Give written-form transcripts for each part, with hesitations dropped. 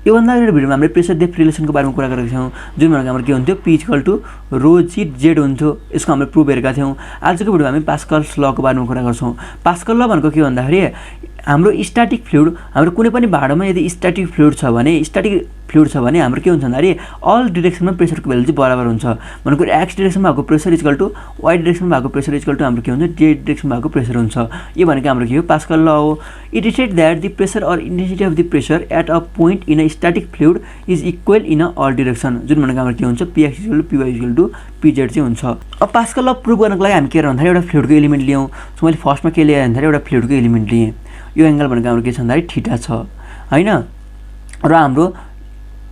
योभन्दा अगाडि भिडियोमा हामीले प्रेसर डेप्थ रिलेसनको बारेमा कुरा गरेका थियौँ, जुन भनेको हाम्रो के हुन्थ्यो P = रो जी जेड हुन्थ्यो। यसको हामीले प्रुफ हेरेका थियौँ। आजको भिडियोमा हामी पास्कल्स लको बारेमा कुरा गर्छौँ। पास्कल ल भनेको के भन्दाखेरि हाम्रो स्ट्याटिक फ्लुइड, हाम्रो कुनै पनि भाँडोमा यदि स्ट्याटिक फ्लुइड छ भने हाम्रो के हुन्छ भन्दाखेरि अल डिरेक्सनमा प्रेसरको भ्यालु चाहिँ बराबर हुन्छ। भनेको एक्स डिरेक्सनमा भएको प्रेसर = वाइ डिरेक्सनमा भएको प्रेसर = हाम्रो के हुन्छ जेड डिरेक्सनमा भएको प्रेसर हुन्छ। यो भनेको हाम्रो के हो पास्कल ल हो। It state that the pressure or intensity of the pressure at a point in a static fluid is equal in all direction, जुन भनेको हाम्रो के हुन्छ px = py = pz चाहिँ हुन्छ। अब पास्कल ल प्रुफ गर्नको लागि हामी के गर्नु भन्दाखेरि एउटा फ्लुइडको एलिमेन्ट लियौँ। सो मैले फर्स्टमा के लिएँ भन्दाखेरि एउटा फ्लुइडको एलिमेन्ट लिएँ। यो एंगल भनेको हाम्रो के छ भन्दाखेरि थीटा छ हैन, र हाम्रो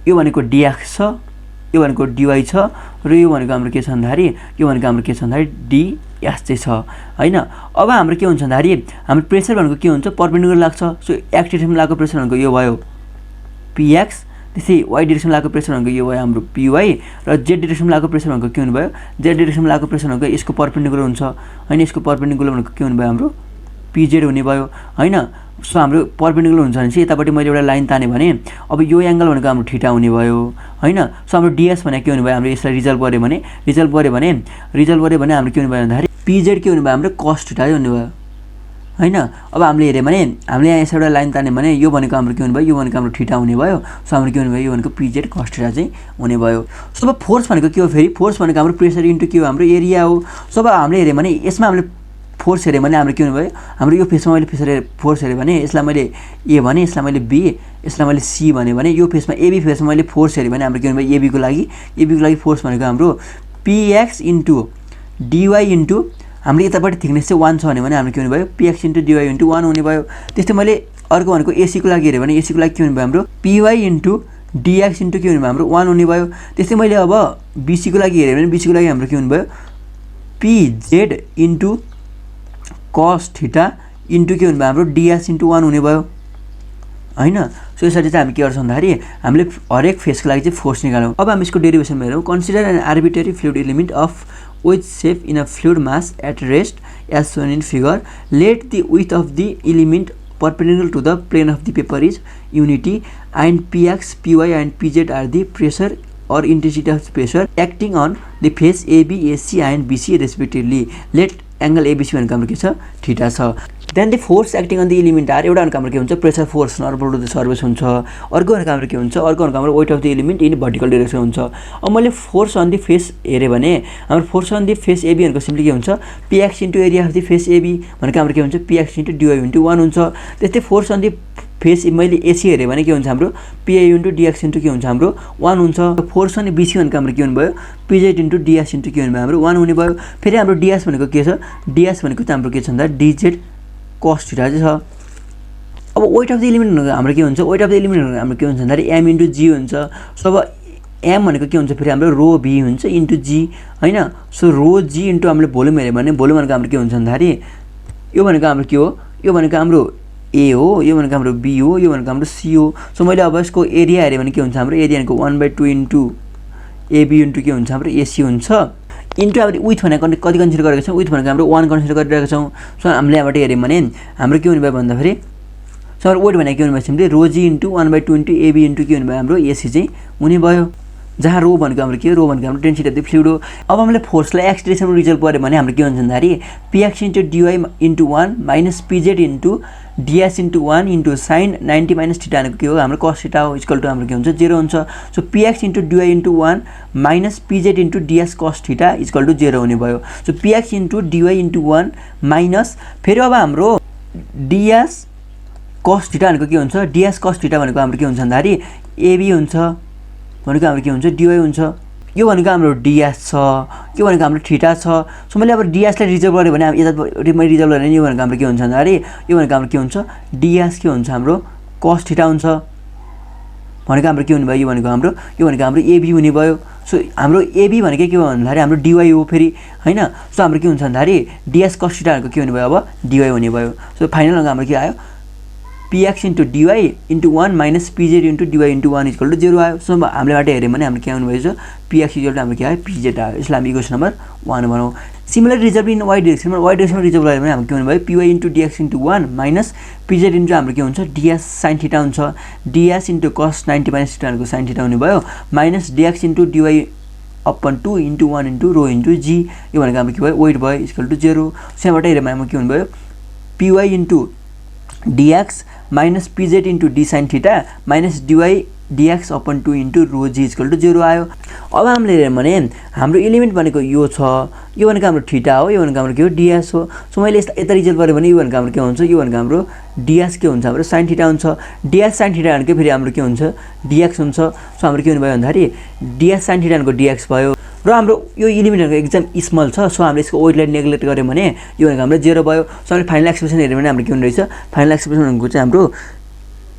यो भनेको dx छ, यो भनेको dy छ, र यो भनेको हाम्रो के छ भन्दाखेरि यो भनेको हाम्रो के छ भन्दाखेरि ds चाहिँ छ हैन। अब हाम्रो के हुन्छ भन्दाखेरि हाम्रो प्रेसर भनेको के हुन्छ परपेन्डिकुलर लाग्छ। सो एक्स डिरेक्सनमा लागेको प्रेसर भनेको यो भयो px, त्यसै वाइ डिरेक्सनमा लागेको प्रेसर भनेको यो भयो हाम्रो py, र जेड डिरेक्सनमा लागेको प्रेसर भनेको के हुने भयो जेड डिरेक्सनमा लागेको प्रेसर भनेको यसको परपेन्डिकुलर हुन्छ हैन, यसको परपेन्डिकुलर भनेको के हुने भयो हाम्रो pz हुने भयो हैन। सो हाम्रो परपेन्डिकुलर हुन्छ भने चाहिँ यतापट्टि मैले एउटा लाइन ताने भने अब यो एंगल भनेको हाम्रो थीटा हुने भयो हैन। सो हाम्रो ds भनेको के हुने भयो हाम्रो यसलाई रिजल्भ गर्यो भने हाम्रो के हुने भयो भन्दाखेरि pz के हुने भयो हाम्रो cos थीटा हुने भयो हैन। अब हामीले हेर्यो भने हामीले यहाँ यसबाट लाइन तान्यो भने यो भनेको हाम्रो के हुने भयो यो भनेको हाम्रो थीटा हुने भयो। सो हाम्रो के हुने भयो यो भनेको pz cos थीटा चाहिँ हुने भयो। सो अब फोर्स भनेको के हो फेरि फोर्स भनेको हाम्रो प्रेसर इन्टु के हो हाम्रो एरिया हो। सो अब हामीले हेर्यो भने यसमा हामीले फोर्स हेर्यो भने हाम्रो के हुने भयो हाम्रो यो फेसमा मैले फोर्स हेर्यो भने यसलाई मैले ए भने यसलाई मैले बी यसलाई मैले सी भने यो फेसमा एबी फेसमा मैले फोर्स हेर्यो भने हाम्रो के हुने भयो एबी को लागि फोर्स भनेको हाम्रो px * dy * हाम्रो यतापट्टि थिकनेस चाहिँ 1 छ भने हाम्रो के हुने भयो px * dy * 1 हुने भयो। त्यस्तै मैले अर्को भनेको एसी को लागि हेर्यो भने एसी को लागि के हुने भयो हाम्रो py * dx * के हुने भयो हाम्रो 1 हुने भयो। त्यस्तै मैले अब बीसी को लागि हेर्यो भने बीसी को लागि हाम्रो के हुने भयो pz * cos थीटा इन्टु के हुने भयो हाम्रो ds * 1 हुने भयो हैन। सो यसरी चाहिँ हामी के गर्छौं भन्दाखेरि हामीले हरेक फेसको लागि चाहिँ फोर्स निकाल्यौं। अब हामी यसको डेरिभेसन हेरौं। Consider an arbitrary fluid element of with shape in a fluid mass at rest as shown in figure. Let the width of the element perpendicular to the plane of the paper is unity, and px, py and pz are the pressure or intensity of pressure acting on the face AB, AC and BC respectively. Let angle ABC भनेको हाम्रो के छ theta छ। Then the force acting on the element are एउटा भनेको हाम्रो के हुन्छ pressure force normal to the surface हुन्छ। अर्को भनेको हाम्रो के हुन्छ अर्को भनेको हाम्रो weight of the element in vertical direction हुन्छ। अब मैले फोर्स अन द फेस हेरे भने हाम्रो force on the face AB भनेको सिम्पली के हुन्छ px into area of the face AB भनेको हाम्रो के हुन्छ px इन्टु dy * 1 हुन्छ। त्यस्तै फोर्स अन द फेस मैले एसी हेरे भने के हुन्छ हाम्रो py इन्टु dx इन्टु के हुन्छ हाम्रो 1 हुन्छ। फोर्स अन बीसी भनेको हाम्रो के हुने भयो pz इन्टु ds इन्टु के हुने भयो हाम्रो 1 हुने भयो। फेरि हाम्रो ds भनेको के छ ds भनेको चाहिँ हाम्रो के छ भन्दा dz cos थीटा चाहिँ छ। अब वेट अफ द एलिमेन्ट भनेको हाम्रो के हुन्छ वेट अफ द एलिमेन्ट भनेको हाम्रो के हुन्छ भन्दाखेरि m इन्टु g हुन्छ। सो अब m भनेको के हुन्छ फेरि हाम्रो रो v हुन्छ इन्टु g हैन। सो रो g इन्टु हामीले भोल्युम हेर्यो भने भोल्युम भनेको हाम्रो के हुन्छ भन्दाखेरि यो भनेको हाम्रो के हो यो भनेको हाम्रो a हो, यो भनेको हाम्रो b हो, यो भनेको हाम्रो c हो। सो मैले अब यसको एरिया हेर्यो भने के हुन्छ हाम्रो एरिया भनेको 1/2 इन्टु ab इन्टु के हुन्छ हाम्रो ac हुन्छ इन्टु हामीले विथ भनेको कति कन्सिडर गरेका छौं विथ भनेको हाम्रो 1 कन्सिडर गरिरहेका छौं। सो हामीले यहाँबाट हेर्यौं भने हाम्रो के हुने भयो भन्दाखेरि सो वेट भनेको के हुने भयो सिम्पली रो जी इन्टु 1/2 इन्टु ab इन्टु के हुने भयो हाम्रो ac चाहिँ हुने भयो, जहाँ रो भनेको हाम्रो के रो भनेको हाम्रो डेन्सिटी अफ द फ्लुइड हो। अब हामीले फोर्सलाई एक्स डिरेक्सनमा रिजल्भ गर्यो भने हाम्रो के हुन्छ भन्दाखेरि px into dy into 1 minus pz into ds into 1 into sin 90 minus theta भनेको के हो हाम्रो cos थीटा हो इक्वल टु हाम्रो के हुन्छ 0 हुन्छ। So px into dy into 1 minus pz into ds cos theta equal to 0 हुने भयो। So px into dy into 1 minus फेरि अब हाम्रो ds cos थीटा भनेको के हुन्छ ds cos थीटा भनेको हाम्रो के हुन्छ भन्दाखेरि ab हुन्छ भनेको हाम्रो के हुन्छ dy हुन्छ। यो भनेको हाम्रो ds छ यो भनेको हाम्रो थीटा छ। सो मैले अब ds लाई रिजल्भ गरे भने यतापट्टि मैले रिजल्भ गरे भने यो भनेको हाम्रो के हुन्छ भन्दाखेरि यो भनेको हाम्रो के हुन्छ ds के हुन्छ हाम्रो cos थीटा हुन्छ भनेको हाम्रो के हुने भयो यो भनेको हाम्रो ab हुने भयो। सो हाम्रो ab भनेको के हो भन्दाखेरि हाम्रो dy हो फेरि हैन। सो हाम्रो के हुन्छ भन्दाखेरि ds cos थीटा भनेको के हुने भयो अब dy हुने भयो। सो फाइनल हाम्रो के आयो px into dy into 1 minus pz into dy into 1 equal to 0 आयो। सो हामीबाट हेर्यौं भने हाम्रो के आउनु भएछ px इक्वल टु हाम्रो के आयो pz आयो। यसलाई हामी इक्वेसन नम्बर 1 बनाऊ। सिमिलर रिजल्भ इन वाइ डिरेक्सनमा रिजल्भ गर्यो भने हाम्रो के हुने भयो P into dx into 1 minus PZ into हाम्रो के हुन्छ डिएस साइन थीटा हुन्छ dS into cos 90 minus theta भनेको साइन थीटा हुने भयो minus dx into dy upon 2 into 1 into rho into g यो भनेको हाम्रो के भयो वेट भयो इक्वल टु 0 त्यहाँबाट हेर्दा हाम्रो के हुने भयो P into dx minus PZ into D sine theta minus dy dx upon 2 into rho g equal to 0 आयो। अब हामीले हेऱ्यौँ भने हाम्रो एलिमेन्ट भनेको यो छ यो भनेको हाम्रो थीटा हो यो भनेको हाम्रो के हो डिएस हो सो मैले यता रिजल्ट गरेँ भने यो भनेको हाम्रो के हुन्छ यो भनेको हाम्रो डिएस के हुन्छ हाम्रो साइन थीटा हुन्छ डिएस साइन थीटा भनेको फेरि हाम्रो के हुन्छ डिएक्स हुन्छ सो हाम्रो के हुने भयो भन्दाखेरि डिएस साइन थीटा भनेको डिएक्स भयो र हाम्रो यो एलिमेन्टहरुको एकदम स्मल छ सो हामीले यसको वेटलाई नेग्लेक्ट गर्यौं भने यो भनेको हाम्रो 0 भयो सो हामीले फाइनल एक्सप्रेसन हेर्यौं भने हाम्रो के हुने रहेछ फाइनल एक्सप्रेसन भनेको चाहिँ हाम्रो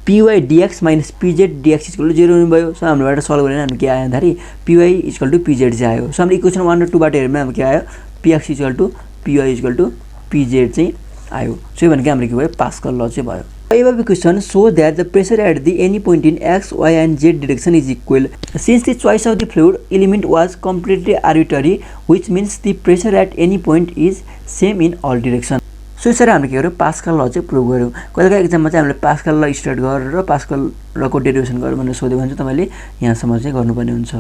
py dx minus pz dx equal to 0 हुने भयो सो हामीबाट सल्भ गरेर हामी के आयो भन्दाखेरि py इक्वल टु pz चाहिँ आयो सो हामीले इक्वेसन 1 र 2 बाट हेर्यौं भने हाम्रो के आयो px equal to py equal to pz चाहिँ आयो सो यो भनेको हाम्रो के भयो पास्कल ल चाहिँ भयो। Above equation show that the pressure at the any point in x, y and z direction is equal. Since the choice of the fluid element was completely arbitrary, which means the pressure at any point is same in all direction. So यसरी हामीले के गर्यौं pascal ल चाहिँ prove गर्यौं। कहिलेकाहीँ एक्जाममा चाहिँ हामीले पास्कल ल स्टार्ट गरेर पास्कल लको डेरिभेसन गर्नु भनेर सोध्यो भने चाहिँ तपाईले यहाँसम्म चाहिँ गर्नुपर्ने हुन्छ।